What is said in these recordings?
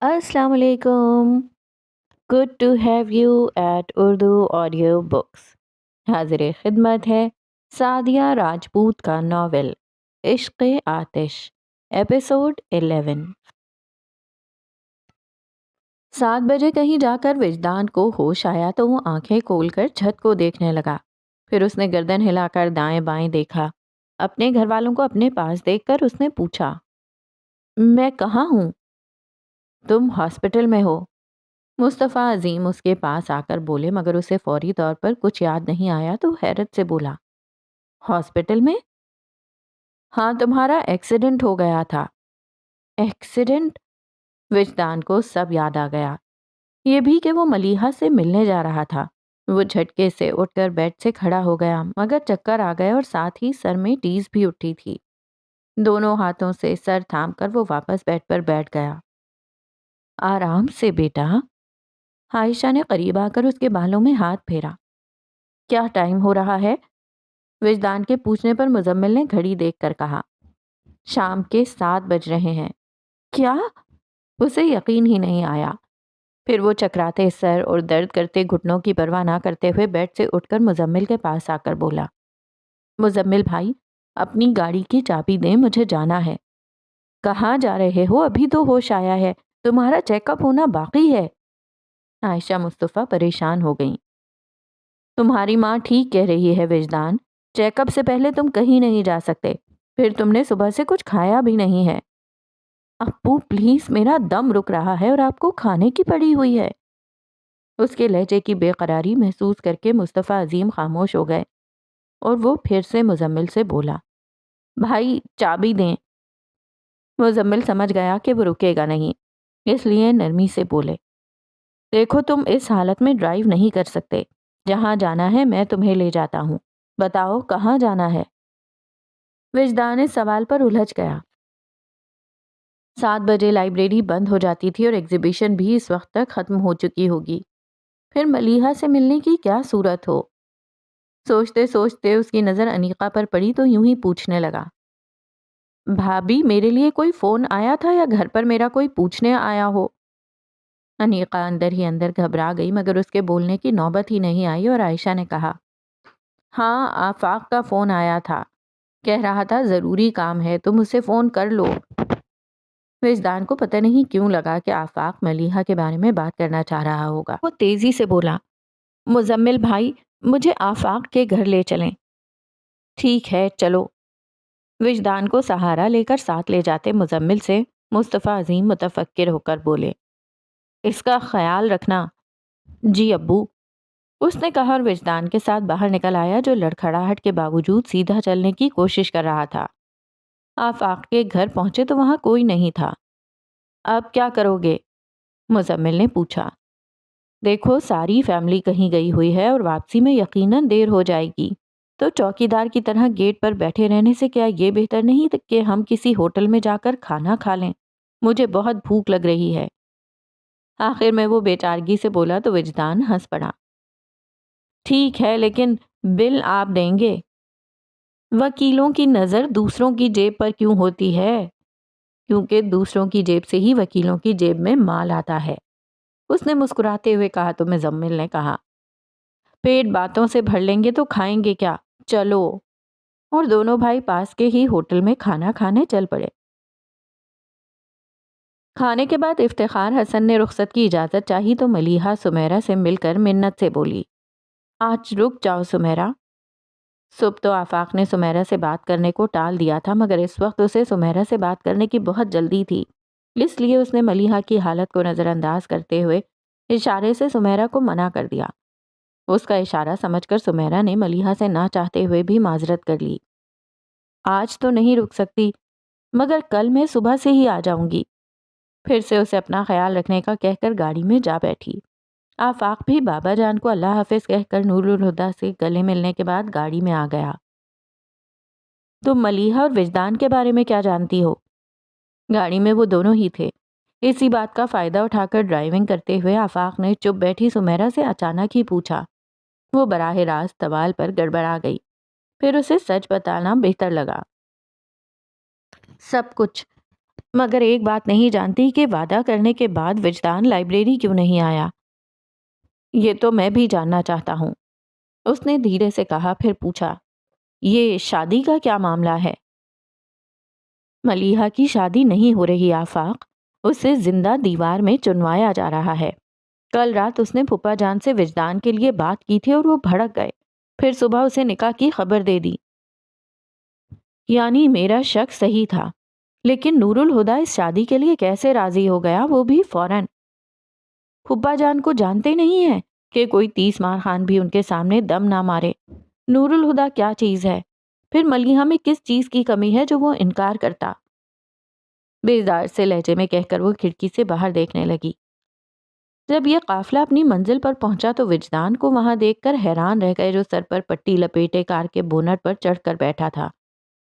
السلام علیکم. Good to have you at Urdu audio books. حاضر خدمت ہے سعدیہ راجپوت کا ناول عشق آتش، ایپیسوڈ 11. 7 بجے کہیں جا کر وجدان کو ہوش آیا تو وہ آنکھیں کھول کر چھت کو دیکھنے لگا. پھر اس نے گردن ہلا کر دائیں بائیں دیکھا. اپنے گھر والوں کو اپنے پاس دیکھ کر اس نے پوچھا، میں کہاں ہوں؟ تم ہاسپٹل میں ہو. مصطفیٰ عظیم اس کے پاس آ کر بولے، مگر اسے فوری طور پر کچھ یاد نہیں آیا تو حیرت سے بولا، ہاسپٹل میں؟ ہاں، تمہارا ایکسیڈنٹ ہو گیا تھا. ایکسیڈنٹ؟ وجدان کو سب یاد آ گیا، یہ بھی کہ وہ ملیحہ سے ملنے جا رہا تھا. وہ جھٹکے سے اٹھ کر بیڈ سے کھڑا ہو گیا، مگر چکر آ گئے اور ساتھ ہی سر میں ٹیز بھی اٹھی تھی. دونوں ہاتھوں سے سر تھام کر وہ واپس بیڈ پر بیٹھ گیا. آرام سے بیٹا. عائشہ نے قریب آ کر اس کے بالوں میں ہاتھ پھیرا. کیا ٹائم ہو رہا ہے؟ وجدان کے پوچھنے پر مزمل نے گھڑی دیکھ کر کہا، شام کے 7 بج رہے ہیں. کیا؟ اسے یقین ہی نہیں آیا. پھر وہ چکراتے سر اور درد کرتے گھٹنوں کی پرواہ نہ کرتے ہوئے بیڈ سے اٹھ کر مزمل کے پاس آ کر بولا، مزمل بھائی، اپنی گاڑی کی چابی دیں، مجھے جانا ہے. کہاں جا رہے ہو؟ ابھی تو ہوش آیا ہے، تمہارا چیک اپ ہونا باقی ہے. عائشہ مصطفیٰ پریشان ہو گئیں. تمہاری ماں ٹھیک کہہ رہی ہے وجدان، چیک اپ سے پہلے تم کہیں نہیں جا سکتے. پھر تم نے صبح سے کچھ کھایا بھی نہیں ہے. ابو پلیز، میرا دم رک رہا ہے اور آپ کو کھانے کی پڑی ہوئی ہے. اس کے لہجے کی بے قراری محسوس کر کے مصطفیٰ عظیم خاموش ہو گئے اور وہ پھر سے مزمل سے بولا، بھائی چابی دیں. مزمل سمجھ گیا کہ وہ رکے گا نہیں، اس لیے نرمی سے بولے، دیکھو تم اس حالت میں ڈرائیو نہیں کر سکتے. جہاں جانا ہے میں تمہیں لے جاتا ہوں. بتاؤ کہاں جانا ہے؟ وجدان اس سوال پر الجھ گیا. 7 بجے لائبریری بند ہو جاتی تھی اور ایگزیبیشن بھی اس وقت تک ختم ہو چکی ہوگی. پھر ملیحہ سے ملنے کی کیا صورت ہو؟ سوچتے سوچتے اس کی نظر انیقہ پر پڑی تو یوں ہی پوچھنے لگا، بھابھی میرے لیے کوئی فون آیا تھا یا گھر پر میرا کوئی پوچھنے آیا ہو؟ انیقہ اندر ہی اندر گھبرا گئی، مگر اس کے بولنے کی نوبت ہی نہیں آئی اور عائشہ نے کہا، ہاں آفاق کا فون آیا تھا، کہہ رہا تھا ضروری کام ہے، تم اسے فون کر لو. وجدان کو پتہ نہیں کیوں لگا کہ آفاق ملیحہ کے بارے میں بات کرنا چاہ رہا ہوگا. وہ تیزی سے بولا، مزمل بھائی، مجھے آفاق کے گھر لے چلیں. ٹھیک ہے چلو. وجدان کو سہارا لے کر ساتھ لے جاتے مزمل سے مصطفیٰ عظیم متفکر ہو کر بولے، اس کا خیال رکھنا. جی ابو. اس نے کہا اور وجدان کے ساتھ باہر نکل آیا، جو لڑکھڑاہٹ کے باوجود سیدھا چلنے کی کوشش کر رہا تھا. آفاق کے گھر پہنچے تو وہاں کوئی نہیں تھا. اب کیا کرو گے؟ مزمل نے پوچھا. دیکھو ساری فیملی کہیں گئی ہوئی ہے اور واپسی میں یقیناً دیر ہو جائے گی، تو چوکیدار کی طرح گیٹ پر بیٹھے رہنے سے کیا یہ بہتر نہیں کہ ہم کسی ہوٹل میں جا کر کھانا کھا لیں؟ مجھے بہت بھوک لگ رہی ہے. آخر میں وہ بے چارگی سے بولا تو وجدان ہنس پڑا. ٹھیک ہے لیکن بل آپ دیں گے؟ وکیلوں کی نظر دوسروں کی جیب پر کیوں ہوتی ہے؟ کیونکہ دوسروں کی جیب سے ہی وکیلوں کی جیب میں مال آتا ہے. اس نے مسکراتے ہوئے کہا تو مزمل نے کہا، پیٹ باتوں سے بھر لیں گے تو کھائیں گے کیا؟ چلو. اور دونوں بھائی پاس کے ہی ہوٹل میں کھانا کھانے چل پڑے. کھانے کے بعد افتخار حسن نے رخصت کی اجازت چاہی تو ملیحہ سمیرہ سے مل کر منت سے بولی، آج رک جاؤ سمیرہ. صبح تو آفاق نے سمیرہ سے بات کرنے کو ٹال دیا تھا، مگر اس وقت اسے سمیرہ سے بات کرنے کی بہت جلدی تھی. اس لیے اس نے ملیحہ کی حالت کو نظر انداز کرتے ہوئے اشارے سے سمیرہ کو منع کر دیا. اس کا اشارہ سمجھ کر سمیرہ نے ملیحہ سے نہ چاہتے ہوئے بھی معذرت کر لی. آج تو نہیں رک سکتی، مگر کل میں صبح سے ہی آ جاؤں گی. پھر سے اسے اپنا خیال رکھنے کا کہہ کر گاڑی میں جا بیٹھی. آفاق بھی بابا جان کو اللہ حافظ کہہ کر نور الہدیٰ سے گلے ملنے کے بعد گاڑی میں آ گیا. تم ملیحہ اور وجدان کے بارے میں کیا جانتی ہو؟ گاڑی میں وہ دونوں ہی تھے. اسی بات کا فائدہ اٹھا کر ڈرائیونگ کرتے ہوئے آفاق نے چپ بیٹھی سمیرہ سے اچانک ہی پوچھا. وہ براہ راست سوال پر گڑبڑا گئی. پھر اسے سچ بتانا بہتر لگا. سب کچھ. مگر ایک بات نہیں جانتی کہ وعدہ کرنے کے بعد وجدان لائبریری کیوں نہیں آیا۔ یہ تو میں بھی جاننا چاہتا ہوں، اس نے دھیرے سے کہا، پھر پوچھا، یہ شادی کا کیا معاملہ ہے؟ ملیحہ کی شادی نہیں ہو رہی آفاق، اسے زندہ دیوار میں چنوایا جا رہا ہے۔ کل رات اس نے پھپھا جان سے وجدان کے لیے بات کی تھی اور وہ بھڑک گئے، پھر صبح اسے نکاح کی خبر دے دی۔ یعنی میرا شک صحیح تھا، لیکن نور الہدا اس شادی کے لیے کیسے راضی ہو گیا، وہ بھی فوراً؟ پھپھا جان کو جانتے نہیں ہیں کہ کوئی 30 مار خان بھی ان کے سامنے دم نہ مارے؟ نور الہدا کیا چیز ہے؟ پھر ملیحہ میں کس چیز کی کمی ہے جو وہ انکار کرتا؟ بیزار سے لہجے میں کہہ کر وہ کھڑکی سے باہر دیکھنے لگی۔ جب یہ قافلہ اپنی منزل پر پہنچا تو وجدان کو وہاں دیکھ کر حیران رہ گئے، جو سر پر پٹی لپیٹے کار کے بونٹ پر چڑھ کر بیٹھا تھا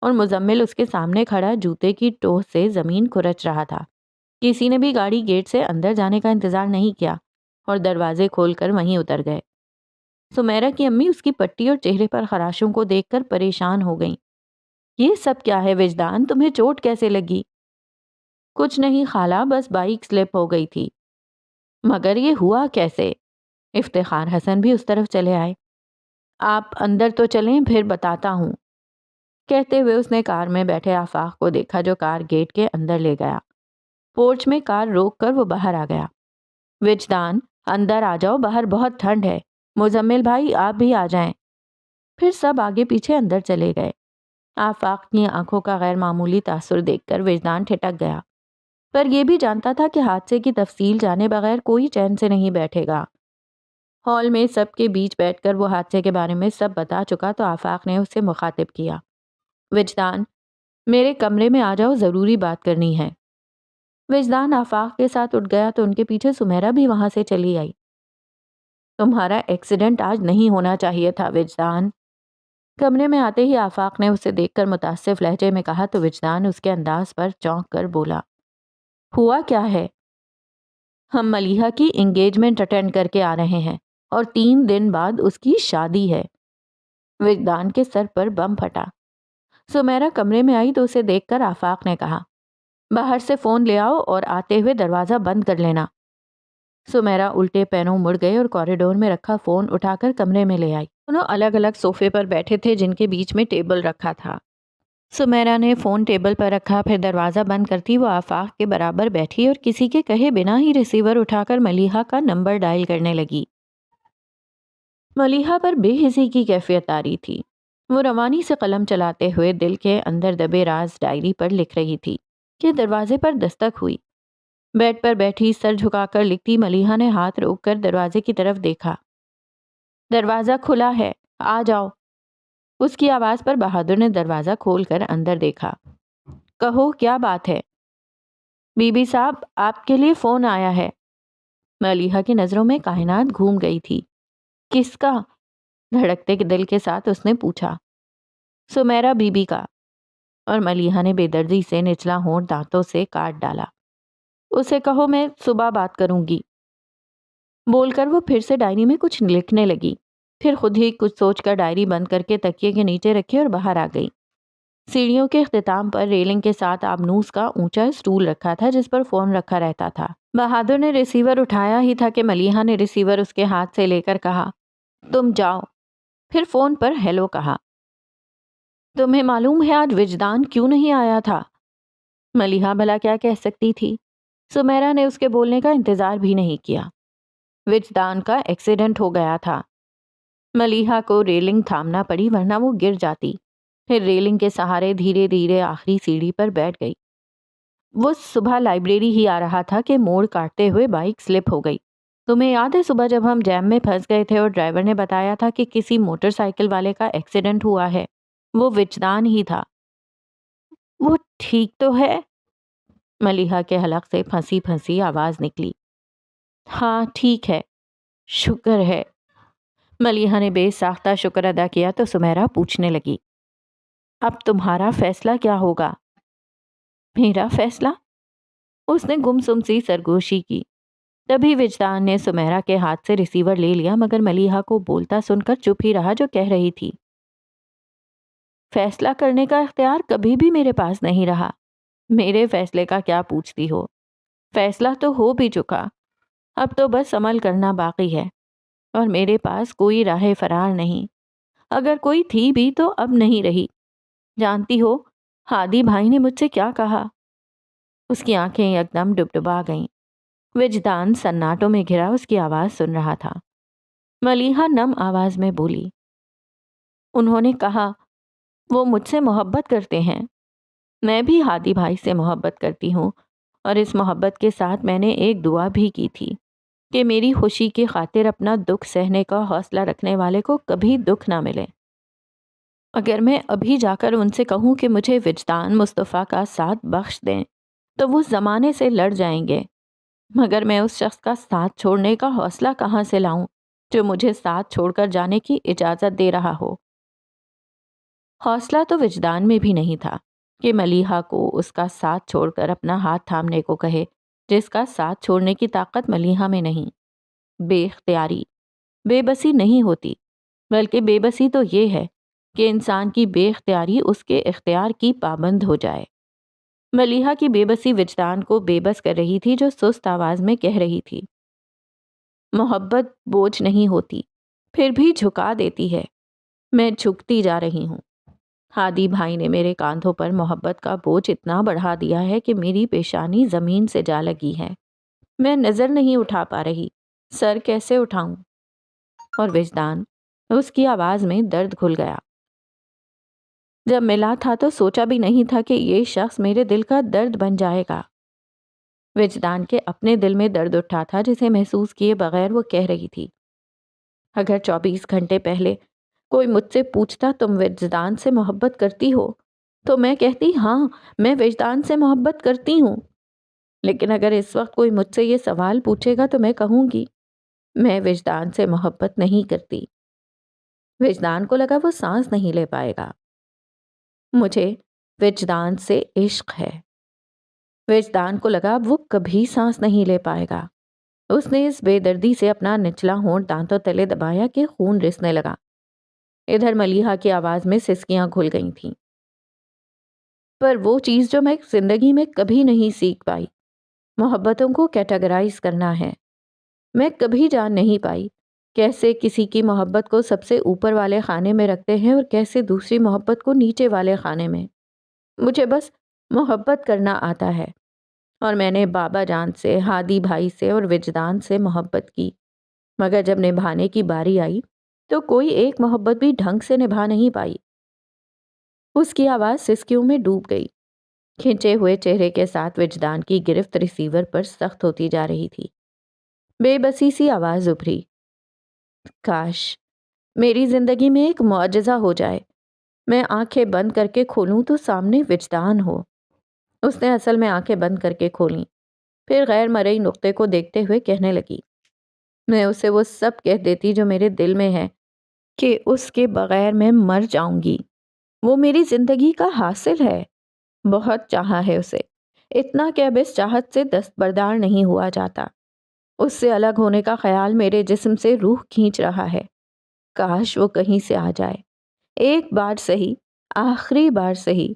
اور مزمل اس کے سامنے کھڑا جوتے کی ٹوہ سے زمین کھرچ رہا تھا۔ کسی نے بھی گاڑی گیٹ سے اندر جانے کا انتظار نہیں کیا اور دروازے کھول کر وہیں اتر گئے۔ سمیرہ کی امی اس کی پٹی اور چہرے پر خراشوں کو دیکھ کر پریشان ہو گئیں۔ یہ سب کیا ہے وجدان، تمہیں چوٹ کیسے لگی؟ کچھ نہیں خالہ، بس بائک سلپ ہو گئی تھی۔ مگر یہ ہوا کیسے؟ افتخار حسن بھی اس طرف چلے آئے۔ آپ اندر تو چلیں، پھر بتاتا ہوں، کہتے ہوئے اس نے کار میں بیٹھے آفاق کو دیکھا جو کار گیٹ کے اندر لے گیا۔ پورچ میں کار روک کر وہ باہر آ گیا۔ وجدان، اندر آ جاؤ، باہر بہت ٹھنڈ ہے۔ مزمل بھائی آپ بھی آ جائیں۔ پھر سب آگے پیچھے اندر چلے گئے۔ آفاق کی آنکھوں کا غیر معمولی تاثر دیکھ کر وجدان ٹھٹک گیا، پر یہ بھی جانتا تھا کہ حادثے کی تفصیل جانے بغیر کوئی چین سے نہیں بیٹھے گا۔ ہال میں سب کے بیچ بیٹھ کر وہ حادثے کے بارے میں سب بتا چکا تو آفاق نے اسے مخاطب کیا، وجدان میرے کمرے میں آ جاؤ، ضروری بات کرنی ہے۔ وجدان آفاق کے ساتھ اٹھ گیا تو ان کے پیچھے سمیرہ بھی وہاں سے چلی آئی۔ تمہارا ایکسیڈنٹ آج نہیں ہونا چاہیے تھا وجدان، کمرے میں آتے ہی آفاق نے اسے دیکھ کر متاسف لہجے میں کہا تو وجدان اس کے انداز پر چونک کر بولا، ہوا کیا ہے؟ ہم ملیحہ کی انگیجمنٹ اٹینڈ کر کے آ رہے ہیں اور 3 دن بعد اس کی شادی ہے۔ وجدان کے سر پر بم پھٹا۔ سمیرہ کمرے میں آئی تو اسے دیکھ کر آفاق نے کہا، باہر سے فون لے آؤ اور آتے ہوئے دروازہ بند کر لینا۔ سمیرہ الٹے پیروں مڑ گئے اور کوریڈور میں رکھا فون اٹھا کر کمرے میں لے آئی۔ دونوں الگ الگ صوفے پر بیٹھے تھے جن کے بیچ میں ٹیبل رکھا تھا۔ سمیرہ نے فون ٹیبل پر رکھا، پھر دروازہ بند کرتی وہ آفاق کے برابر بیٹھی اور کسی کے کہے بنا ہی ریسیور اٹھا کر ملیحہ کا نمبر ڈائل کرنے لگی۔ ملیحہ پر بے حسی کی کیفیت آ رہی تھی۔ وہ روانی سے قلم چلاتے ہوئے دل کے اندر دبے راز ڈائری پر لکھ رہی تھی کہ دروازے پر دستک ہوئی۔ بیڈ پر بیٹھی سر جھکا کر لکھتی ملیحہ نے ہاتھ روک کر دروازے کی طرف دیکھا۔ دروازہ کھلا ہے، آ جاؤ۔ اس کی آواز پر بہادر نے دروازہ کھول کر اندر دیکھا۔ کہو کیا بات ہے؟ بی بی صاحب آپ کے لیے فون آیا ہے۔ ملیحہ کی نظروں میں کائنات گھوم گئی تھی۔ کس کا؟ دھڑکتے دل کے ساتھ اس نے پوچھا۔ سمیرہ بی بی کا، اور ملیحہ نے بے دردی سے نچلا ہونٹ دانتوں سے کاٹ ڈالا۔ اسے کہو میں صبح بات کروں گی، بول کر وہ پھر سے ڈائری میں کچھ لکھنے لگی، پھر خود ہی کچھ سوچ کر ڈائری بند کر کے تکیے کے نیچے رکھی اور باہر آ گئی۔ سیڑھیوں کے اختتام پر ریلنگ کے ساتھ آبنوس کا اونچا اسٹول رکھا تھا جس پر فون رکھا رہتا تھا۔ بہادر نے ریسیور اٹھایا ہی تھا کہ ملیحہ نے ریسیور اس کے ہاتھ سے لے کر کہا، تم جاؤ۔ پھر فون پر ہیلو کہا۔ تمہیں معلوم ہے آج وجدان کیوں نہیں آیا تھا؟ ملیحہ بھلا کیا کہہ سکتی تھی؟ سمیرہ نے اس کے بولنے کا انتظار بھی نہیں کیا۔ وجدان کا ایکسیڈنٹ ہو گیا تھا۔ ملیحہ کو ریلنگ تھامنا پڑی ورنہ وہ گر جاتی۔ پھر ریلنگ کے سہارے دھیرے دھیرے آخری سیڑھی پر بیٹھ گئی۔ وہ صبح لائبریری ہی آ رہا تھا کہ موڑ کاٹتے ہوئے بائک سلپ ہو گئی۔ تمہیں یاد ہے صبح جب ہم جیم میں پھنس گئے تھے اور ڈرائیور نے بتایا تھا کہ کسی موٹر سائیکل والے کا ایکسیڈنٹ ہوا ہے؟ وہ وجدان ہی تھا۔ وہ ٹھیک تو ہے؟ ملیحہ کے حلق سے پھنسی پھنسی آواز نکلی۔ ہاں ٹھیک ہے، شکر ہے۔ ملیحہ نے بے ساختہ شکر ادا کیا تو سمیرہ پوچھنے لگی، اب تمہارا فیصلہ کیا ہوگا؟ میرا فیصلہ؟ اس نے گمسم سی سرگوشی کی۔ تبھی وجدان نے سمیرہ کے ہاتھ سے ریسیور لے لیا مگر ملیحہ کو بولتا سن کر چپ ہی رہا جو کہہ رہی تھی، فیصلہ کرنے کا اختیار کبھی بھی میرے پاس نہیں رہا۔ میرے فیصلے کا کیا پوچھتی ہو؟ فیصلہ تو ہو بھی چکا، اب تو بس عمل کرنا باقی ہے، اور میرے پاس کوئی راہ فرار نہیں۔ اگر کوئی تھی بھی تو اب نہیں رہی۔ جانتی ہو ہادی بھائی نے مجھ سے کیا کہا؟ اس کی آنکھیں یکدم ڈبڈبا گئیں۔ وجدان سناٹوں میں گھرا اس کی آواز سن رہا تھا۔ ملیحہ نم آواز میں بولی، انہوں نے کہا وہ مجھ سے محبت کرتے ہیں۔ میں بھی ہادی بھائی سے محبت کرتی ہوں، اور اس محبت کے ساتھ میں نے ایک دعا بھی کی تھی کہ میری خوشی کی خاطر اپنا دکھ سہنے کا حوصلہ رکھنے والے کو کبھی دکھ نہ ملے۔ اگر میں ابھی جا کر ان سے کہوں کہ مجھے وجدان مصطفیٰ کا ساتھ بخش دیں تو وہ زمانے سے لڑ جائیں گے، مگر میں اس شخص کا ساتھ چھوڑنے کا حوصلہ کہاں سے لاؤں جو مجھے ساتھ چھوڑ کر جانے کی اجازت دے رہا ہو؟ حوصلہ تو وجدان میں بھی نہیں تھا کہ ملیحہ کو اس کا ساتھ چھوڑ کر اپنا ہاتھ تھامنے کو کہے، جس کا ساتھ چھوڑنے کی طاقت ملیحہ میں نہیں۔ بے اختیاری بے بسی نہیں ہوتی، بلکہ بے بسی تو یہ ہے کہ انسان کی بے اختیاری اس کے اختیار کی پابند ہو جائے۔ ملیحہ کی بے بسی وجدان کو بے بس کر رہی تھی، جو سست آواز میں کہہ رہی تھی، محبت بوجھ نہیں ہوتی، پھر بھی جھکا دیتی ہے۔ میں جھکتی جا رہی ہوں۔ ہادی بھائی نے میرے کاندھوں پر محبت کا بوجھ اتنا بڑھا دیا ہے کہ میری پیشانی زمین سے جا لگی ہے۔ میں نظر نہیں اٹھا پا رہی، سر کیسے اٹھاؤں؟ اور وجدان، اس کی آواز میں درد گھل گیا۔ جب ملا تھا تو سوچا بھی نہیں تھا کہ یہ شخص میرے دل کا درد بن جائے گا۔ وجدان کے اپنے دل میں درد اٹھا تھا جسے محسوس کیے بغیر وہ کہہ رہی تھی، اگر 24 گھنٹے پہلے کوئی مجھ سے پوچھتا تم وجدان سے محبت کرتی ہو تو میں کہتی ہاں، میں وجدان سے محبت کرتی ہوں۔ لیکن اگر اس وقت کوئی مجھ سے یہ سوال پوچھے گا تو میں کہوں گی میں وجدان سے محبت نہیں کرتی۔ وجدان کو لگا وہ سانس نہیں لے پائے گا۔ مجھے وجدان سے عشق ہے۔ وجدان کو لگا وہ کبھی سانس نہیں لے پائے گا۔ اس نے اس بے دردی سے اپنا نچلا ہونٹ دانتوں تلے دبایا کہ خون رسنے لگا۔ ادھر ملیحہ کی آواز میں سسکیاں گھل گئی تھیں۔ پر وہ چیز جو میں زندگی میں کبھی نہیں سیکھ پائی، محبتوں کو کیٹاگرائز کرنا ہے۔ میں کبھی جان نہیں پائی کیسے کسی کی محبت کو سب سے اوپر والے خانے میں رکھتے ہیں اور کیسے دوسری محبت کو نیچے والے خانے میں۔ مجھے بس محبت کرنا آتا ہے، اور میں نے بابا جان سے، ہادی بھائی سے اور وجدان سے محبت کی، مگر جب نبھانے کی باری آئی تو کوئی ایک محبت بھی ڈھنگ سے نبھا نہیں پائی۔ اس کی آواز سسکیوں میں ڈوب گئی۔ کھنچے ہوئے چہرے کے ساتھ وجدان کی گرفت ریسیور پر سخت ہوتی جا رہی تھی۔ بے بسی سی آواز ابھری، کاش میری زندگی میں ایک معجزہ ہو جائے، میں آنکھیں بند کر کے کھولوں تو سامنے وجدان ہو۔ اس نے اصل میں آنکھیں بند کر کے کھولیں، پھر غیر مرئی نقطے کو دیکھتے ہوئے کہنے لگی، میں اسے وہ سب کہہ دیتی جو میرے دل میں ہے کہ اس کے بغیر میں مر جاؤں گی۔ وہ میری زندگی کا حاصل ہے، بہت چاہا ہے اسے، اتنا کہ اب اس چاہت سے دستبردار نہیں ہوا جاتا۔ اس سے الگ ہونے کا خیال میرے جسم سے روح کھینچ رہا ہے۔ کاش وہ کہیں سے آ جائے، ایک بار سہی، آخری بار سہی،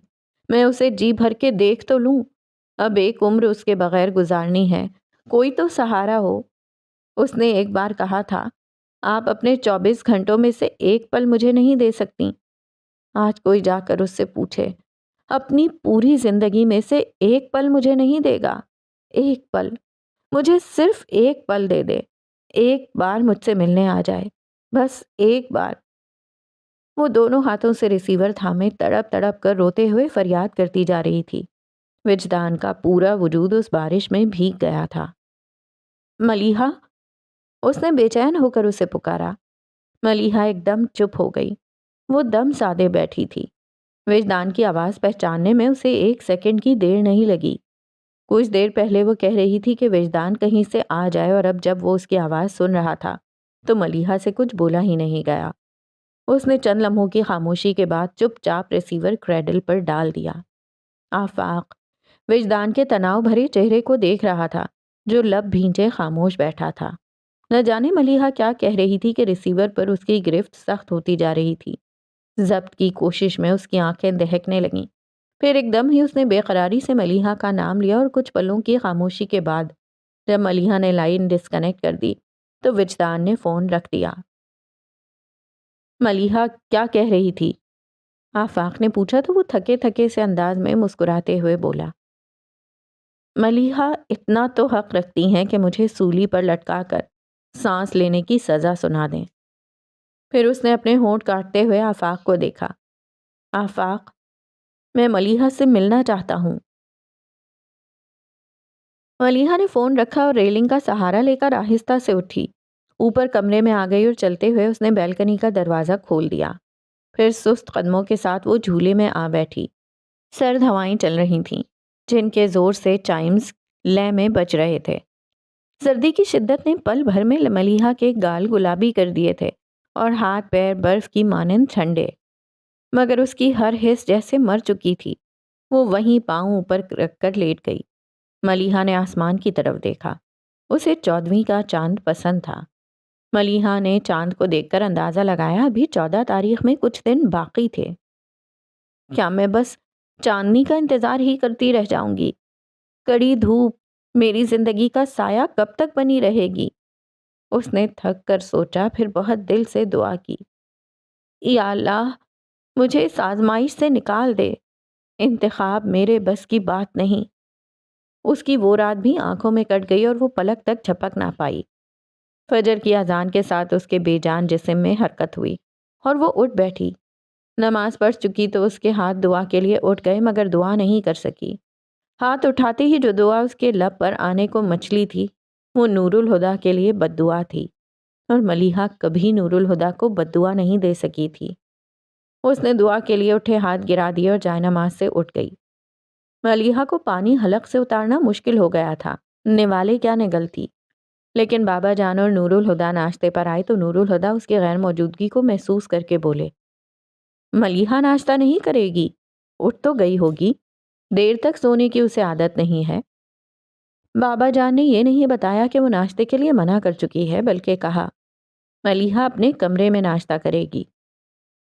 میں اسے جی بھر کے دیکھ تو لوں۔ اب ایک عمر اس کے بغیر گزارنی ہے، کوئی تو سہارا ہو۔ اس نے ایک بار کہا تھا، آپ اپنے 24 گھنٹوں میں سے ایک پل مجھے نہیں دے سکتی۔ آج کوئی جا کر اس سے پوچھے، اپنی پوری زندگی میں سے ایک پل مجھے نہیں دے گا؟ ایک پل، مجھے صرف ایک پل دے دے، ایک بار مجھ سے ملنے آ جائے، بس ایک بار۔ وہ دونوں ہاتھوں سے ریسیور تھامے تڑپ تڑپ کر روتے ہوئے فریاد کرتی جا رہی تھی۔ وجدان کا پورا وجود اس بارش میں بھیگ گیا تھا۔ ملیحہ، اس نے بے چین ہو کر اسے پکارا۔ ملیحہ ایک دم چپ ہو گئی، وہ دم سادے بیٹھی تھی۔ وجدان کی آواز پہچاننے میں اسے ایک سیکنڈ کی دیر نہیں لگی۔ کچھ دیر پہلے وہ کہہ رہی تھی کہ وجدان کہیں سے آ جائے، اور اب جب وہ اس کی آواز سن رہا تھا تو ملیحہ سے کچھ بولا ہی نہیں گیا۔ اس نے چند لمحوں کی خاموشی کے بعد چپ چاپ ریسیور کریڈل پر ڈال دیا۔ آفاق وجدان کے تناؤ بھرے چہرے کو دیکھ رہا تھا، جو لب بھینچے خاموش بیٹھا تھا۔ نہ جانے ملیحہ کیا کہہ رہی تھی کہ ریسیور پر اس کی گرفت سخت ہوتی جا رہی تھی۔ ضبط کی کوشش میں اس کی آنکھیں دہکنے لگیں، پھر ایک دم ہی اس نے بے قراری سے ملیحہ کا نام لیا اور کچھ پلوں کی خاموشی کے بعد جب ملیحہ نے لائن ڈسکنیکٹ کر دی تو وجدان نے فون رکھ دیا۔ ملیحہ کیا کہہ رہی تھی؟ آفاق نے پوچھا تو وہ تھکے تھکے سے انداز میں مسکراتے ہوئے بولا، ملیحہ اتنا تو حق رکھتی ہیں کہ مجھے سولی پر لٹکا کر سانس لینے کی سزا سنا دیں۔ پھر اس نے اپنے ہونٹ کاٹتے ہوئے آفاق کو دیکھا۔ آفاق، میں ملیحہ سے ملنا چاہتا ہوں۔ ملیحہ نے فون رکھا اور ریلنگ کا سہارا لے کر آہستہ سے اٹھی، اوپر کمرے میں آ گئی اور چلتے ہوئے اس نے بیلکنی کا دروازہ کھول دیا۔ پھر سست قدموں کے ساتھ وہ جھولے میں آ بیٹھی۔ سرد ہوائیں چل رہی تھیں جن کے زور سے چائمز لے میں بج رہے تھے۔ سردی کی شدت نے پل بھر میں ملیحہ کے گال گلابی کر دیے تھے اور ہاتھ پیر برف کی مانند ٹھنڈے، مگر اس کی ہر حس جیسے مر چکی تھی۔ وہ وہیں پاؤں اوپر رکھ کر لیٹ گئی۔ ملیحہ نے آسمان کی طرف دیکھا۔ اسے 14ویں کا چاند پسند تھا۔ ملیحہ نے چاند کو دیکھ کر اندازہ لگایا ابھی 14 تاریخ میں کچھ دن باقی تھے۔ کیا میں بس چاندنی کا انتظار ہی کرتی رہ جاؤں گی؟ کڑی دھوپ میری زندگی کا سایہ کب تک بنی رہے گی؟ اس نے تھک کر سوچا، پھر بہت دل سے دعا کی، یا اللہ مجھے اس آزمائش سے نکال دے، انتخاب میرے بس کی بات نہیں۔ اس کی وہ رات بھی آنکھوں میں کٹ گئی اور وہ پلک تک جھپک نہ پائی۔ فجر کی اذان کے ساتھ اس کے بے جان جسم میں حرکت ہوئی اور وہ اٹھ بیٹھی۔ نماز پڑھ چکی تو اس کے ہاتھ دعا کے لیے اٹھ گئے، مگر دعا نہیں کر سکی۔ ہاتھ اٹھاتے ہی جو دعا اس کے لب پر آنے کو مچلی تھی وہ نور الہدیٰ کے لیے بد دعا تھی، اور ملیحہ کبھی نور الہدیٰ کو بد دعا نہیں دے سکی تھی۔ اس نے دعا کے لیے اٹھے ہاتھ گرا دیے اور جائے نماز سے اٹھ گئی۔ ملیحہ کو پانی حلق سے اتارنا مشکل ہو گیا تھا، نوالے کیا نگل تھی، لیکن بابا جان اور نور الہدیٰ ناشتے پر آئے تو نور الہدیٰ اس کی غیر موجودگی کو محسوس کر کے بولے، ملیحہ ناشتہ نہیں کرے گی؟ اٹھ تو گئی ہوگی، دیر تک سونے کی اسے عادت نہیں ہے۔ بابا جان نے یہ نہیں بتایا کہ وہ ناشتے کے لیے منع کر چکی ہے، بلکہ کہا ملیحہ اپنے کمرے میں ناشتہ کرے گی۔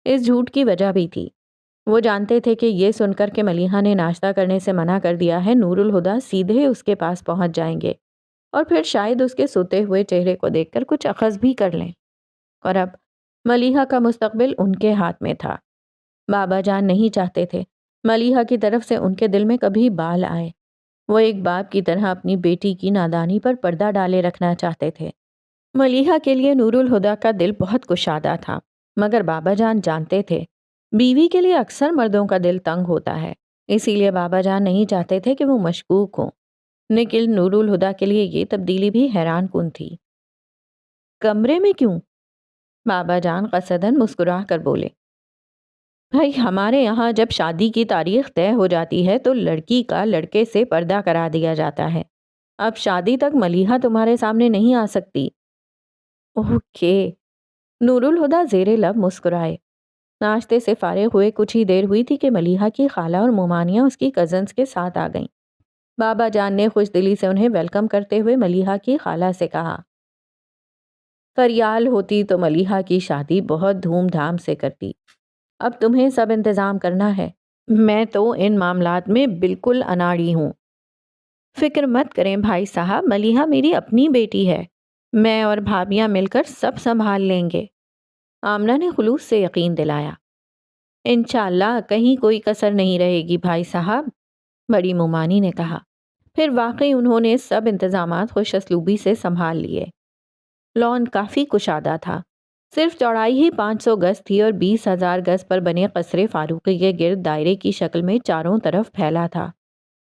اس جھوٹ کی وجہ بھی تھی۔ وہ جانتے تھے کہ یہ سن کر کہ ملیحہ نے ناشتہ کرنے سے منع کر دیا ہے، نور الہدیٰ سیدھے اس کے پاس پہنچ جائیں گے اور پھر شاید اس کے سوتے ہوئے چہرے کو دیکھ کر کچھ اخذ بھی کر لیں، اور اب ملیحہ کا مستقبل ان کے ہاتھ میں تھا۔ بابا جان نہیں چاہتے تھے ملیحہ کی طرف سے ان کے دل میں کبھی بال آئے۔ وہ ایک باپ کی طرح اپنی بیٹی کی نادانی پر پردہ ڈالے رکھنا چاہتے تھے۔ ملیحہ کے لیے نور الہدیٰ کا دل بہت کشادہ تھا، مگر بابا جان جانتے تھے بیوی کے لیے اکثر مردوں کا دل تنگ ہوتا ہے، اسی لیے بابا جان نہیں چاہتے تھے کہ وہ مشکوک ہوں۔ لیکن نور الہدیٰ کے لیے یہ تبدیلی بھی حیران کن تھی۔ کمرے میں کیوں؟ بابا جان قصدن مسکرا کر بولے، بھائی ہمارے یہاں جب شادی کی تاریخ طے ہو جاتی ہے تو لڑکی کا لڑکے سے پردہ کرا دیا جاتا ہے۔ اب شادی تک ملیحہ تمہارے سامنے نہیں آ سکتی۔ اوکے، نور الہدیٰ زیر لب مسکرائے۔ ناشتے سے فارغ ہوئے کچھ ہی دیر ہوئی تھی کہ ملیحہ کی خالہ اور مومانیاں اس کی کزنز کے ساتھ آ گئیں۔ بابا جان نے خوش دلی سے انہیں ویلکم کرتے ہوئے ملیحہ کی خالہ سے کہا، فریال ہوتی تو ملیحہ کی شادی بہت دھوم دھام سے کرتی، اب تمہیں سب انتظام کرنا ہے، میں تو ان معاملات میں بالکل اناڑی ہوں۔ فکر مت کریں بھائی صاحب، ملیحہ میری اپنی بیٹی ہے، میں اور بھابیاں مل کر سب سنبھال لیں گے۔ آمنہ نے خلوص سے یقین دلایا۔ انشاءاللہ کہیں کوئی کسر نہیں رہے گی بھائی صاحب، بڑی مومانی نے کہا۔ پھر واقعی انہوں نے سب انتظامات خوش اسلوبی سے سنبھال لیے۔ لان کافی کشادہ تھا، صرف چوڑائی ہی 500 گز تھی اور 20,000 گز پر بنے قصر فاروقی کے گرد دائرے کی شکل میں چاروں طرف پھیلا تھا،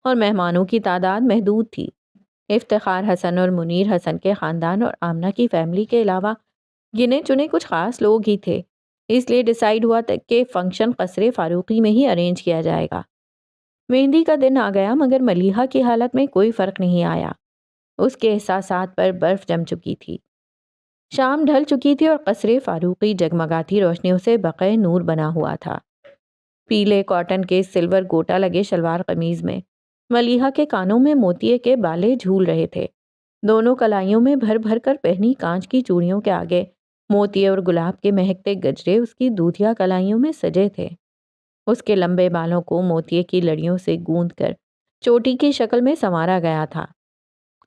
اور مہمانوں کی تعداد محدود تھی۔ افتخار حسن اور منیر حسن کے خاندان اور آمنہ کی فیملی کے علاوہ گنے چنے کچھ خاص لوگ ہی تھے، اس لیے ڈیسائیڈ ہوا کہ فنکشن قصر فاروقی میں ہی ارینج کیا جائے گا۔ مہندی کا دن آ گیا، مگر ملیحہ کی حالت میں کوئی فرق نہیں آیا۔ اس کے احساسات پر برف جم چکی تھی۔ شام ڈھل چکی تھی اور قصر فاروقی جگمگاتی روشنیوں سے بقع نور بنا ہوا تھا۔ پیلے کاٹن کے سلور گوٹا لگے شلوار قمیض میں ملیحہ کے کانوں میں موتیے کے بالے جھول رہے تھے۔ دونوں کلائیوں میں بھر بھر کر پہنی کانچ کی چوڑیوں کے آگے موتیے اور گلاب کے مہکتے گجرے اس کی دودھیا کلائیوں میں سجے تھے۔ اس کے لمبے بالوں کو موتیے کی لڑیوں سے گوند کر چوٹی کی شکل میں سنوارا گیا تھا۔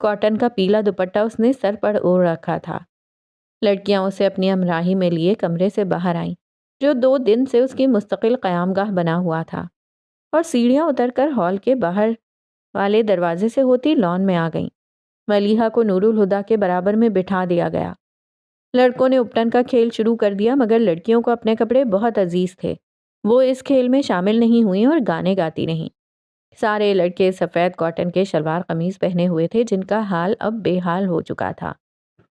کاٹن کا پیلا دوپٹہ اس نے سر پر اوڑھ رکھا تھا۔ لڑکیاں اسے اپنی ہمراہی میں لیے کمرے سے باہر آئیں، جو 2 دن سے اس کی مستقل قیام گاہ بنا ہوا تھا، اور سیڑھیاں اتر کر ہال کے باہر والے دروازے سے ہوتی لان میں آ گئیں۔ ملیحہ کو نور الہدیٰ کے برابر میں بٹھا دیا گیا۔ لڑکوں نے اپٹن کا کھیل شروع کر دیا، مگر لڑکیوں کو اپنے کپڑے بہت عزیز تھے۔ وہ اس کھیل میں شامل نہیں ہوئیں اور گانے گاتی رہیں۔ سارے لڑکے سفید کاٹن کے شلوار قمیض پہنے ہوئے تھے، جن کا حال اب بے حال ہو چکا تھا۔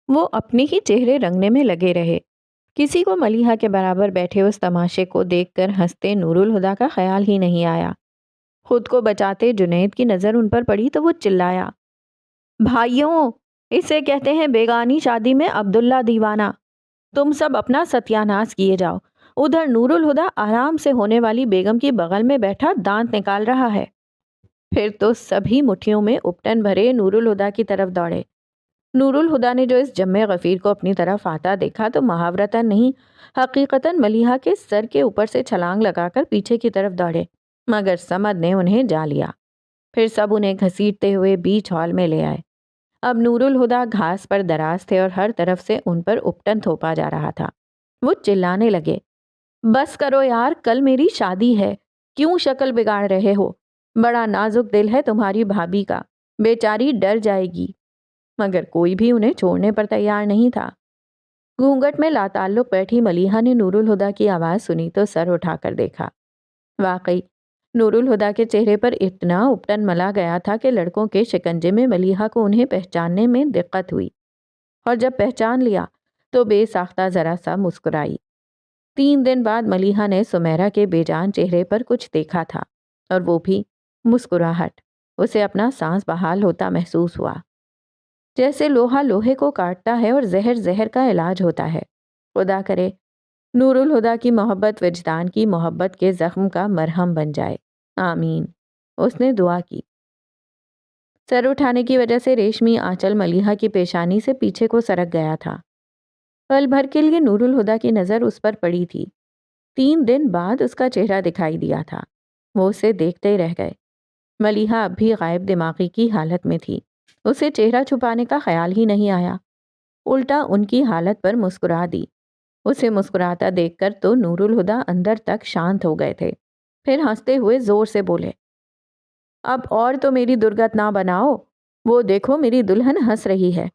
وہ اپنے ہی چہرے رنگنے میں لگے رہے۔ کسی کو ملیحہ کے برابر بیٹھے اس تماشے کو دیکھ کر ہنستے نور الہدیٰ کا خیال ہی نہیں آیا۔ خود کو بچاتے جنید کی نظر ان پر پڑی تو وہ چلایا، بھائیوں، اسے کہتے ہیں بیگانی شادی میں عبداللہ دیوانہ۔ تم سب اپنا ستیہ ناش کیے جاؤ۔ ادھر نور الہدیٰ آرام سے ہونے والی بیگم کی بغل میں بیٹھا دانت نکال رہا ہے۔ پھر تو سبھی مٹھیوں میں اپٹن بھرے نور الہدیٰ کی طرف دوڑے۔ نور الہدیٰ نے جو اس جمع غفیر کو اپنی طرف آتا دیکھا تو محاورتاً نہیں، حقیقتاً ملیحہ کے سر کے اوپر سے چھلانگ لگا کر پیچھے کی طرف دوڑے، مگر صمد نے انہیں جا لیا۔ پھر سب انہیں گھسیٹتے ہوئے بیچ ہال میں لے آئے۔ اب نور الہدیٰ گھاس پر دراز تھے اور ہر طرف سے ان پر اپٹن تھوپا جا رہا تھا۔ وہ چلانے لگے، بس کرو یار، کل میری شادی ہے، کیوں شکل بگاڑ رہے ہو؟ بڑا نازک دل ہے تمہاری بھابھی کا، بیچاری ڈر جائے گی۔ مگر کوئی بھی انہیں چھوڑنے پر تیار نہیں تھا۔ گھونگھٹ میں لاتعلق بیٹھی ملیحہ نے نور الہدیٰ کی آواز سنی تو سر اٹھا کر دیکھا۔ واقعی نور الہدیٰ کے چہرے پر اتنا اپٹن ملا گیا تھا کہ لڑکوں کے شکنجے میں ملیحہ کو انہیں پہچاننے میں دقت ہوئی، اور جب پہچان لیا تو بے ساختہ ذرا سا مسکرائی۔ 3 دن بعد ملیحہ نے سمیرہ کے بے جان چہرے پر کچھ دیکھا تھا، اور وہ بھی مسکراہٹ۔ اسے اپنا سانس بحال ہوتا محسوس ہوا، جیسے لوہا لوہے کو کاٹتا ہے اور زہر زہر کا علاج ہوتا ہے۔ خدا کرے نور الہدیٰ کی محبت وجدان کی محبت کے زخم کا مرہم بن جائے، آمین۔ اس نے دعا کی۔ سر اٹھانے کی وجہ سے ریشمی آنچل ملیحہ کی پیشانی سے پیچھے کو سرک گیا تھا۔ پل بھر کے لیے نور الہدیٰ کی نظر اس پر پڑی تھی۔ 3 دن بعد اس کا چہرہ دکھائی دیا تھا۔ وہ اسے دیکھتے رہ گئے۔ ملیحہ اب بھی غائب دماغی کی حالت میں تھی۔ اسے چہرہ چھپانے کا خیال ہی نہیں آیا، الٹا ان کی حالت پر مسکرا دی۔ اسے مسکراتا دیکھ کر تو نور الہدیٰ اندر تک شانت ہو گئے تھے۔ پھر ہنستے ہوئے زور سے بولے، اب اور تو میری درگت نہ بناؤ، وہ دیکھو میری دلہن ہنس رہی ہے۔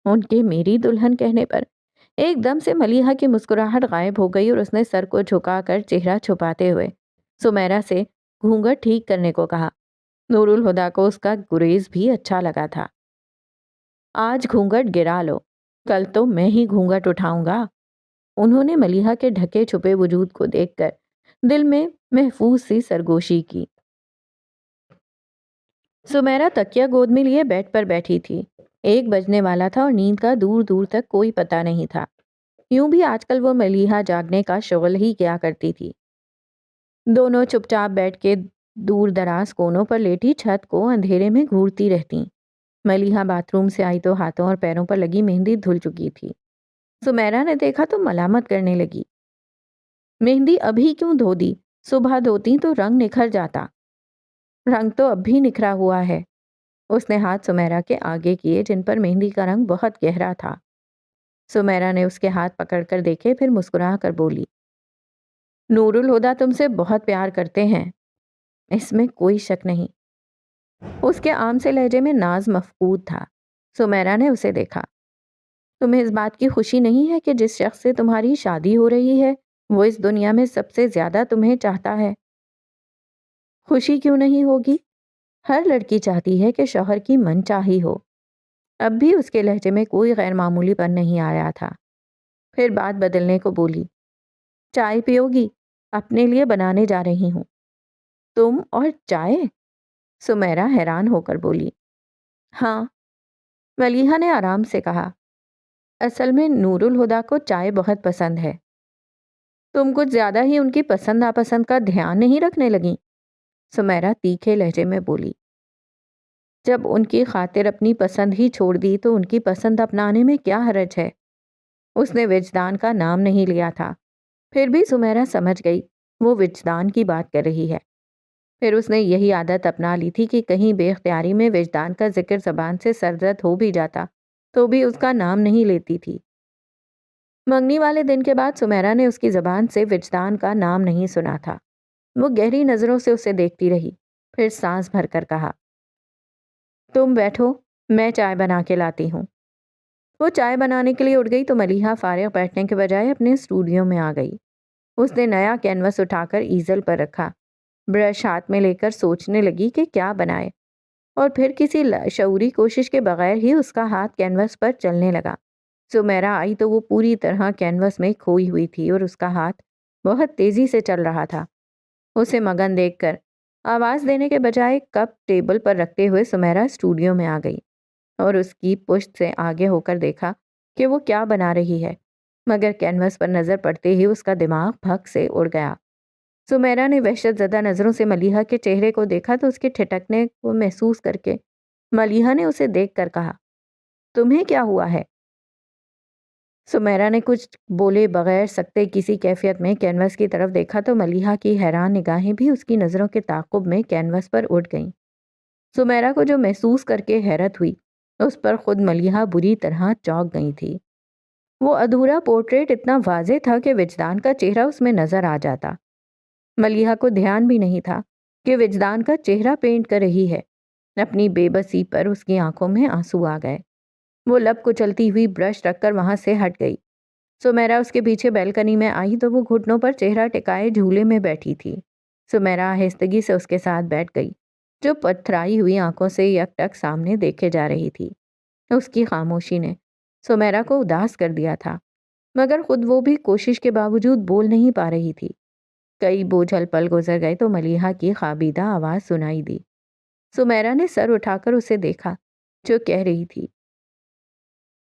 ان کے میری دلہن کہنے پر ایک دم سے ملیحہ کی مسکراہٹ غائب ہو گئی، اور اس نے سر کو جھکا کر چہرہ چھپاتے ہوئے سمیرہ سے گھونگھٹ ٹھیک کرنے کو کہا۔ نور الہدیٰ کو اس کا گریز بھی اچھا لگا تھا۔ آج گھونگھٹ گرا لو، کل تو میں ہی گھونگھٹ اٹھاؤں گا۔ انہوں نے ملیحہ کے ڈھکے چھپے وجود کو دیکھ کر دل میں محفوظ سی سرگوشی کی۔ سمیرہ تکیہ گود میں لیے بیڈ پر بیٹھی تھی۔ 1 بجنے والا تھا اور نیند کا دور دور تک کوئی پتہ نہیں تھا۔ یوں بھی آج کل وہ ملیحہ جاگنے کا شغل ہی کیا کرتی تھی۔ دونوں چپ چاپ بیٹھ کے دور دراز کونوں پر لیٹی چھت کو اندھیرے میں گھورتی رہتیں۔ ملیحہ باتھ روم سے آئی تو ہاتھوں اور پیروں پر لگی مہندی دھل چکی تھی۔ سمیرہ نے دیکھا تو ملامت کرنے لگی، مہندی ابھی کیوں دھو دی؟ صبح دھوتی تو رنگ نکھر جاتا۔ رنگ تو اب بھی نکھرا ہوا ہے۔ اس نے ہاتھ سمیرہ کے آگے کیے جن پر مہندی کا رنگ بہت گہرا تھا۔ سمیرہ نے اس کے ہاتھ پکڑ کر دیکھے، پھر مسکرا کر بولی، نور الہدیٰ تم سے بہت پیار کرتے ہیں، اس میں کوئی شک نہیں۔ اس کے عام سے لہجے میں ناز مفقود تھا۔ سمیرہ نے اسے دیکھا، تمہیں اس بات کی خوشی نہیں ہے کہ جس شخص سے تمہاری شادی ہو رہی ہے وہ اس دنیا میں سب سے زیادہ تمہیں چاہتا ہے؟ خوشی کیوں نہیں ہوگی؟ ہر لڑکی چاہتی ہے کہ شوہر کی من چاہی ہو۔ اب بھی اس کے لہجے میں کوئی غیر معمولی پن نہیں آیا تھا۔ پھر بات بدلنے کو بولی، چائے پیو گی؟ اپنے لیے بنانے جا رہی ہوں۔ تم اور چائے؟ سمیرہ حیران ہو کر بولی، ہاں۔ ملیحہ نے آرام سے کہا، اصل میں نور الہدیٰ کو چائے بہت پسند ہے۔ تم کچھ زیادہ ہی ان کی پسند ناپسند کا دھیان نہیں رکھنے لگیں؟ سمیرہ تیکھے لہجے میں بولی، جب ان کی خاطر اپنی پسند ہی چھوڑ دی تو ان کی پسند اپنانے میں کیا حرج ہے؟ اس نے وجدان کا نام نہیں لیا تھا، پھر بھی سمیرہ سمجھ گئی وہ وجدان کی بات کر رہی ہے۔ پھر اس نے یہی عادت اپنا لی تھی کہ کہیں بے اختیاری میں وجدان کا ذکر زبان سے سرزد ہو بھی جاتا تو بھی اس کا نام نہیں لیتی تھی۔ منگنی والے دن کے بعد سمیرا نے اس کی زبان سے وجدان کا نام نہیں سنا تھا۔ وہ گہری نظروں سے اسے دیکھتی رہی، پھر سانس بھر کر کہا، تم بیٹھو، میں چائے بنا کے لاتی ہوں۔ وہ چائے بنانے کے لیے اٹھ گئی تو ملیحہ فارغ بیٹھنے کے بجائے اپنے اسٹوڈیو میں آ گئی۔ اس نے نیا کینوس اٹھا کر ایزل پر رکھا، برش ہاتھ میں لے کر سوچنے لگی کہ کیا بنائے، اور پھر کسی شعوری کوشش کے بغیر ہی اس کا ہاتھ کینوس پر چلنے لگا۔ سمیرا آئی تو وہ پوری طرح کینوس میں کھوئی ہوئی تھی اور اس کا ہاتھ بہت تیزی سے چل رہا تھا۔ اسے مگن دیکھ کر آواز دینے کے بجائے کپ ٹیبل پر رکھتے ہوئے سمیرا اسٹوڈیو میں آ گئی اور اس کی پشت سے آگے ہو کر دیکھا کہ وہ کیا بنا رہی ہے، مگر کینوس پر نظر پڑتے ہی اس کا دماغ بھگ سے اڑ گیا۔ سمیرا نے وحشت زدہ نظروں سے ملیحہ کے چہرے کو دیکھا تو اس کے ٹھٹکنے کو محسوس کر کے ملیحہ نے اسے دیکھ کر کہا، تمہیں کیا ہوا ہے؟ سمیرا نے کچھ بولے بغیر سکتے کسی کیفیت میں کینوس کی طرف دیکھا تو ملیحہ کی حیران نگاہیں بھی اس کی نظروں کے تعاقب میں کینوس پر اٹھ گئیں۔ سمیرا کو جو محسوس کر کے حیرت ہوئی، اس پر خود ملیحہ بری طرح چونک گئی تھی۔ وہ ادھورا پورٹریٹ اتنا واضح تھا کہ وجدان کا چہرہ اس میں نظر آ جاتا۔ ملیحہ کو دھیان بھی نہیں تھا کہ وجدان کا چہرہ پینٹ کر رہی ہے۔ اپنی بے بسی پر اس کی آنکھوں میں آنسو آ گئے۔ وہ لب کو چلتی ہوئی برش رکھ کر وہاں سے ہٹ گئی۔ سمیرا اس کے پیچھے بیلکنی میں آئی تو وہ گھٹنوں پر چہرہ ٹکائے جھولے میں بیٹھی تھی۔ سمیرا آہستگی سے اس کے ساتھ بیٹھ گئی، جو پتھرائی ہوئی آنکھوں سے یک ٹک سامنے دیکھے جا رہی تھی۔ اس کی خاموشی نے سمیرا کو اداس کر دیا تھا، مگر خود وہ بھی کوشش کے باوجود بول نہیں پا رہی تھی۔ کئی بوجھل پل گزر گئے تو ملیحہ کی خوابیدہ آواز سنائی دی۔ سمیرا نے سر اٹھا کر اسے دیکھا، جو کہہ رہی تھی،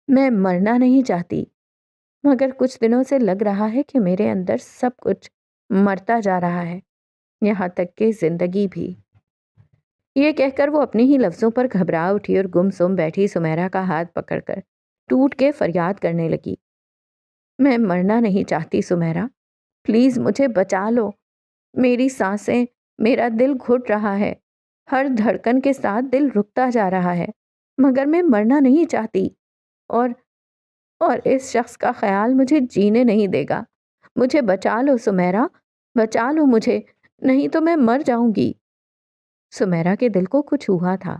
میں مرنا نہیں چاہتی، مگر کچھ دنوں سے لگ رہا ہے کہ میرے اندر سب کچھ مرتا جا رہا ہے، یہاں تک کہ زندگی بھی۔ یہ کہہ کر وہ اپنے ہی لفظوں پر گھبرا اٹھی اور گم سم بیٹھی سمیرا کا ہاتھ پکڑ کر ٹوٹ کے فریاد کرنے لگی، میں مرنا نہیں چاہتی سمیرا، پلیز مجھے بچا لو، میری سانسیں، میرا دل گھٹ رہا ہے، ہر دھڑکن کے ساتھ دل رکتا جا رہا ہے، مگر میں مرنا نہیں چاہتی، اور اس شخص کا خیال مجھے جینے نہیں دے گا۔ مجھے بچا لو سمیرا، بچا لو مجھے، نہیں تو میں مر جاؤں گی۔ سمیرا کے دل کو کچھ ہوا تھا۔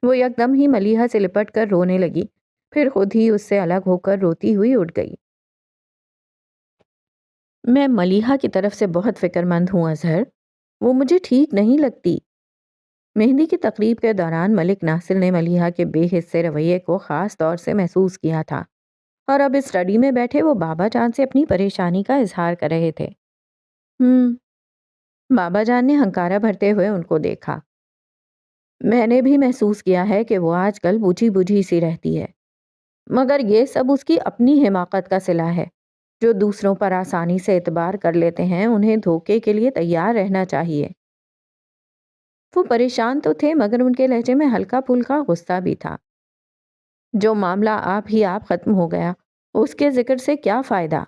وہ یکدم ہی ملیحہ سے لپٹ کر رونے لگی، پھر خود ہی اس سے الگ ہو کر روتی ہوئی اٹھ گئی۔ میں ملیحہ کی طرف سے بہت فکر مند ہوں اظہر، وہ مجھے ٹھیک نہیں لگتی۔ مہندی کی تقریب کے دوران ملک ناصر نے ملیحہ کے بے حس سے رویے کو خاص طور سے محسوس کیا تھا، اور اب اسٹڈی میں بیٹھے وہ بابا جان سے اپنی پریشانی کا اظہار کر رہے تھے۔ بابا جان نے ہنکارا بھرتے ہوئے ان کو دیکھا۔ میں نے بھی محسوس کیا ہے کہ وہ آج کل بوجھی بوجھی سی رہتی ہے، مگر یہ سب اس کی اپنی حماقت کا صلہ ہے۔ جو دوسروں پر آسانی سے اعتبار کر لیتے ہیں انہیں دھوکے کے لیے تیار رہنا چاہیے۔ وہ پریشان تو تھے مگر ان کے لہجے میں ہلکا پھلکا غصہ بھی تھا۔ جو معاملہ آپ ختم ہو گیا، اس کے ذکر سے کیا فائدہ؟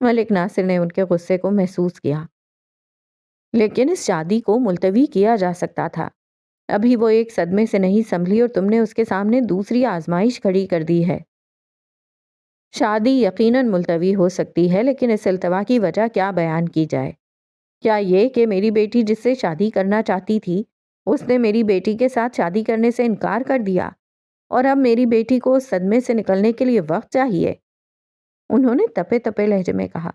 ملک ناصر نے ان کے غصے کو محسوس کیا۔ لیکن اس شادی کو ملتوی کیا جا سکتا تھا۔ ابھی وہ ایک صدمے سے نہیں سنبھلی اور تم نے اس کے سامنے دوسری آزمائش کھڑی کر دی ہے۔ شادی یقیناً ملتوی ہو سکتی ہے، لیکن اس التوا کی وجہ کیا بیان کی جائے؟ کیا یہ کہ میری بیٹی جس سے شادی کرنا چاہتی تھی، اس نے میری بیٹی کے ساتھ شادی کرنے سے انکار کر دیا، اور اب میری بیٹی کو اس صدمے سے نکلنے کے لیے وقت چاہیے؟ انہوں نے تپے تپے لہجے میں کہا،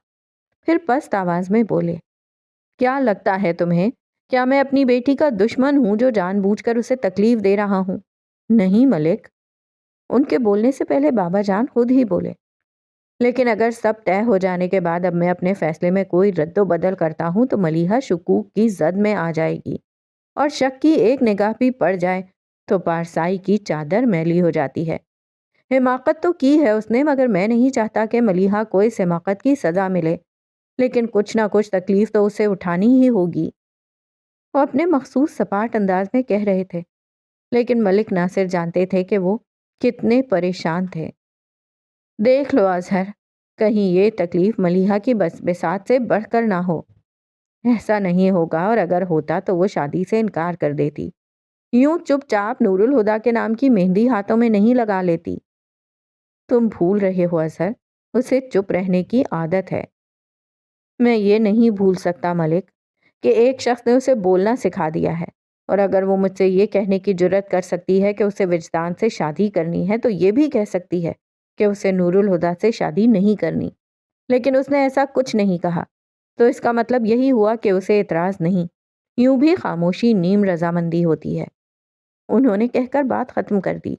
پھر پست آواز میں بولے، کیا لگتا ہے تمہیں؟ کیا میں اپنی بیٹی کا دشمن ہوں جو جان بوجھ کر اسے تکلیف دے رہا ہوں؟ نہیں ملک۔ ان کے بولنے سے پہلے بابا جان خود ہی بولے، لیکن اگر سب طے ہو جانے کے بعد اب میں اپنے فیصلے میں کوئی رد و بدل کرتا ہوں تو ملیحہ شکوک کی زد میں آ جائے گی، اور شک کی ایک نگاہ بھی پڑ جائے تو پارسائی کی چادر میلی ہو جاتی ہے۔ حماقت تو کی ہے اس نے، مگر میں نہیں چاہتا کہ ملیحہ کو اس حماقت کی سزا ملے، لیکن کچھ نہ کچھ تکلیف تو اسے اٹھانی ہی ہوگی۔ وہ اپنے مخصوص سپاٹ انداز میں کہہ رہے تھے، لیکن ملک ناصر جانتے تھے کہ وہ کتنے پریشان تھے۔ دیکھ لو اظہر، کہیں یہ تکلیف ملیحہ کی بساط سے بڑھ کر نہ ہو۔ ایسا نہیں ہوگا، اور اگر ہوتا تو وہ شادی سے انکار کر دیتی، یوں چپ چاپ نور الہدا کے نام کی مہندی ہاتھوں میں نہیں لگا لیتی۔ تم بھول رہے ہو اظہر، اسے چپ رہنے کی عادت ہے۔ میں یہ نہیں بھول سکتا ملک کہ ایک شخص نے اسے بولنا سکھا دیا ہے، اور اگر وہ مجھ سے یہ کہنے کی جرت کر سکتی ہے کہ اسے وجدان سے شادی کرنی ہے، تو یہ بھی کہہ سکتی ہے کہ اسے نور الہدا سے شادی نہیں کرنی۔ لیکن اس نے ایسا کچھ نہیں کہا، تو اس کا مطلب یہی ہوا کہ اسے اعتراض نہیں۔ یوں بھی خاموشی نیم رضامندی ہوتی ہے۔ انہوں نے کہہ کر بات ختم کر دی۔